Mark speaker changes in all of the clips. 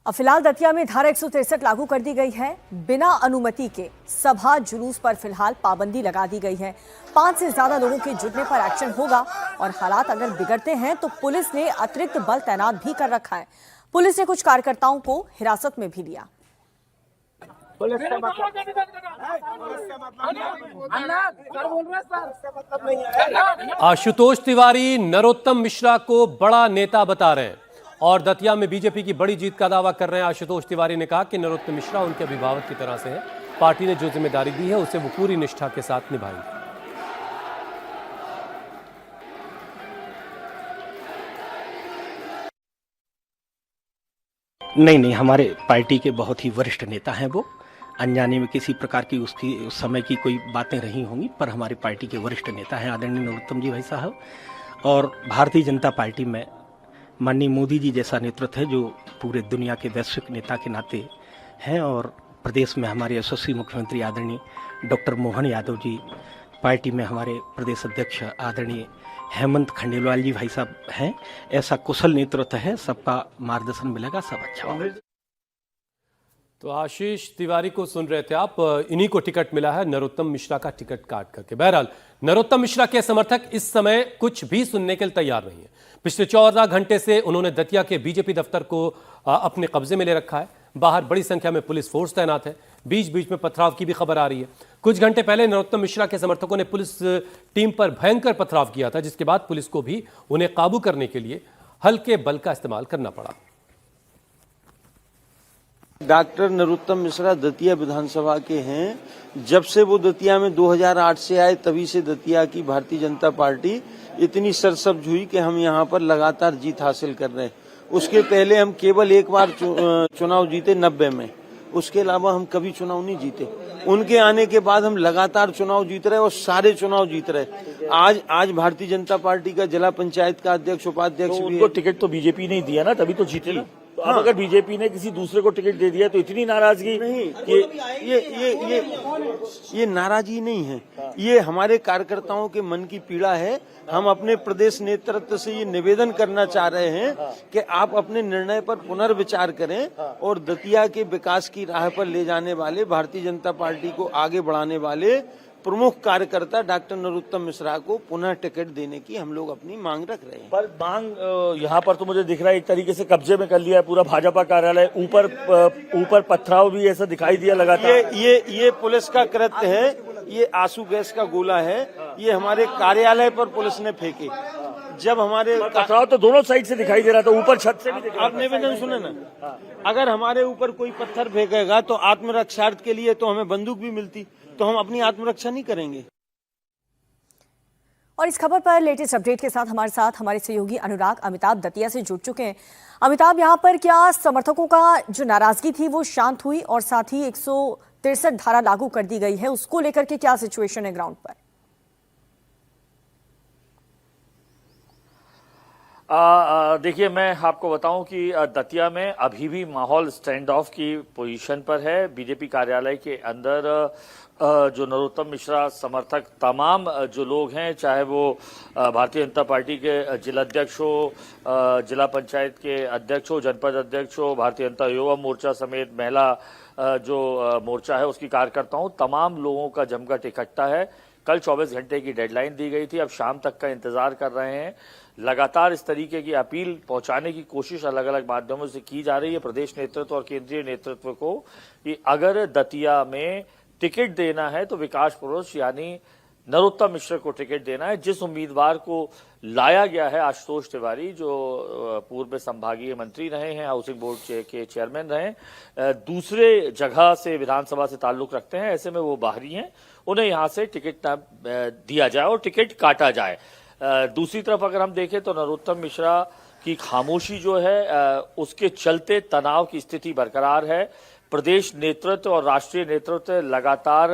Speaker 1: अब फिलहाल दतिया में धारा 163 लागू कर दी गई है। बिना अनुमति के सभा जुलूस पर फिलहाल पाबंदी लगा दी गई है। 5 से ज्यादा लोगों के जुटने पर एक्शन होगा और हालात अगर बिगड़ते हैं तो पुलिस ने अतिरिक्त बल तैनात भी कर रखा है। पुलिस ने कुछ कार्यकर्ताओं को हिरासत में भी लिया।
Speaker 2: आशुतोष तिवारी नरोत्तम मिश्रा को बड़ा नेता बता रहे हैं और दतिया में बीजेपी की बड़ी जीत का दावा कर रहे हैं। आशुतोष तिवारी ने कहा कि नरोत्तम मिश्रा उनके अभिभावक की तरह से है। पार्टी ने जो जिम्मेदारी दी है उसे वो पूरी निष्ठा के साथ निभाएंगे।
Speaker 3: नहीं, हमारे पार्टी के बहुत ही वरिष्ठ नेता हैं वो। अनजाने में किसी प्रकार की उसकी उस समय की कोई बातें रही होंगी, पर हमारी पार्टी के वरिष्ठ नेता हैं आदरणीय नरोत्तम जी भाई साहब। और भारतीय जनता पार्टी में माननीय मोदी जी जैसा नेतृत्व है जो पूरे दुनिया के वैश्विक नेता के नाते हैं। और प्रदेश में हमारे यशस्वी मुख्यमंत्री आदरणीय डॉक्टर मोहन यादव जी, पार्टी में हमारे प्रदेश अध्यक्ष आदरणीय हेमंत खंडेलवाल जी भाई साहब हैं। ऐसा कुशल नेतृत्व है, सबका मार्गदर्शन मिलेगा, सब अच्छा होगा।
Speaker 2: तो आशीष तिवारी को सुन रहे थे आप। इन्हीं को टिकट मिला है नरोत्तम मिश्रा का टिकट काट करके। बहरहाल नरोत्तम मिश्रा के समर्थक इस समय कुछ भी सुनने के लिए तैयार नहीं है। पिछले 14 घंटे से उन्होंने दतिया के बीजेपी दफ्तर को अपने कब्जे में ले रखा है। बाहर बड़ी संख्या में पुलिस फोर्स तैनात है। बीच बीच में पथराव की भी खबर आ रही है। कुछ घंटे पहले नरोत्तम मिश्रा के समर्थकों ने पुलिस टीम पर भयंकर पथराव किया था, जिसके बाद पुलिस को भी उन्हें काबू करने के लिए हल्के बल का इस्तेमाल करना पड़ा।
Speaker 4: डॉक्टर नरोत्तम मिश्रा दतिया विधानसभा के हैं। जब से वो दतिया में 2008 से आए तभी से दतिया की भारतीय जनता पार्टी इतनी सरसब्ज हुई कि हम यहाँ पर लगातार जीत हासिल कर रहे हैं। उसके पहले हम केवल एक बार चुनाव जीते 90 में, उसके अलावा हम कभी चुनाव नहीं जीते। उनके आने के बाद हम लगातार चुनाव जीत रहे और सारे चुनाव जीत रहे। आज भारतीय जनता पार्टी का जिला पंचायत का अध्यक्ष उपाध्यक्ष
Speaker 5: तो उनको टिकट तो बीजेपी ने दिया ना, तभी तो जीते ना। तो अब अगर बीजेपी ने किसी दूसरे को टिकट दे दिया तो इतनी नाराजगी
Speaker 4: नहीं। ये नाराजगी नहीं है, ये हमारे कार्यकर्ताओं के मन की पीड़ा है। हम अपने प्रदेश नेतृत्व से ये निवेदन करना चाह रहे हैं कि आप अपने निर्णय पर पुनर्विचार करें और दतिया के विकास की राह पर ले जाने वाले, भारतीय जनता पार्टी को आगे बढ़ाने वाले प्रमुख कार्यकर्ता डॉक्टर नरोत्तम मिश्रा को पुनः टिकट देने की हम लोग अपनी मांग रख रहे हैं।
Speaker 5: पर मांग यहाँ पर तो मुझे दिख रहा है एक तरीके से कब्जे में कर लिया है पूरा भाजपा कार्यालय। ऊपर पथराव भी ऐसा दिखाई दिया लगातार।
Speaker 4: ये पुलिस का कृत्य है। ये आंसू गैस का गोला है। ये हमारे कार्यालय पर पुलिस ने फेंके। जब हमारे
Speaker 5: पथराव तो दोनों साइड से दिखाई दे रहा था, ऊपर छत से भी दिख रहा था।
Speaker 4: आप निवेदन सुने ना, अगर हमारे ऊपर कोई पत्थर फेंकेगा तो आत्मरक्षार्थ के लिए तो हमें बंदूक भी मिलती, तो हम अपनी आत्मरक्षा नहीं करेंगे।
Speaker 1: और इस खबर पर लेटेस्ट अपडेट के साथ हमारे सहयोगी अनुराग अमिताभ दतिया से जुड़ चुके हैं। अमिताभ, यहाँ पर क्या समर्थकों का जो नाराजगी थी वो शांत हुई और साथ ही 163 धारा लागू कर दी गई है, उसको लेकर के क्या सिचुएशन है ग्राउंड पर?
Speaker 5: देखिए, मैं आपको बताऊं कि दतिया में अभी भी माहौल स्टैंड ऑफ की पोजीशन पर है। बीजेपी कार्यालय के अंदर जो नरोत्तम मिश्रा समर्थक तमाम जो लोग हैं, चाहे वो भारतीय जनता पार्टी के जिलाध्यक्ष हो, जिला पंचायत के अध्यक्ष हो, जनपद अध्यक्ष हो, भारतीय जनता युवा मोर्चा समेत महिला जो मोर्चा है उसकी कार्यकर्ताओं, तमाम लोगों का जमघट इकट्ठा है। कल 24 घंटे की डेडलाइन दी गई थी, अब शाम तक का इंतजार कर रहे हैं। लगातार इस तरीके की अपील पहुंचाने की कोशिश अलग अलग माध्यमों से की जा रही है प्रदेश नेतृत्व और केंद्रीय नेतृत्व को कि अगर दतिया में टिकट देना है तो विकास पुरुष यानी नरोत्तम मिश्रा को टिकट देना है। जिस उम्मीदवार को लाया गया है, आशुतोष तिवारी, जो पूर्व में संभागीय मंत्री रहे हैं, हाउसिंग बोर्ड के चेयरमैन रहे, दूसरे जगह से विधानसभा से ताल्लुक रखते हैं, ऐसे में वो बाहरी हैं, उन्हें यहाँ से टिकट न दिया जाए और टिकट काटा जाए। दूसरी तरफ अगर हम देखें तो नरोत्तम मिश्रा की खामोशी जो है उसके चलते तनाव की स्थिति बरकरार है। प्रदेश नेतृत्व और राष्ट्रीय नेतृत्व लगातार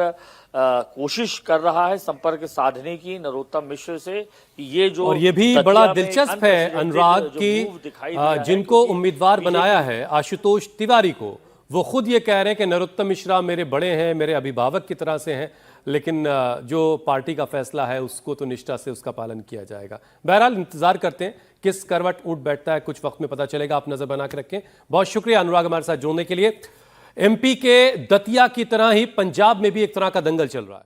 Speaker 5: कोशिश कर रहा है संपर्क साधने की नरोत्तम मिश्र से। ये जो
Speaker 2: और ये भी बड़ा दिलचस्प है अनुराग की जिनको उम्मीदवार बनाया है आशुतोष तिवारी को, वो खुद ये कह रहे हैं कि नरोत्तम मिश्रा मेरे बड़े हैं, मेरे अभिभावक की तरह से हैं, लेकिन जो पार्टी का फैसला है उसको तो निष्ठा से उसका पालन किया जाएगा। बहरहाल इंतजार करते हैं किस करवट ऊँट बैठता है, कुछ वक्त में पता चलेगा। आप नजर बना के रखें। बहुत शुक्रिया अनुराग हमारे साथ जुड़ने के लिए। एमपी के दतिया की तरह ही पंजाब में भी एक तरह का दंगल चल रहा है।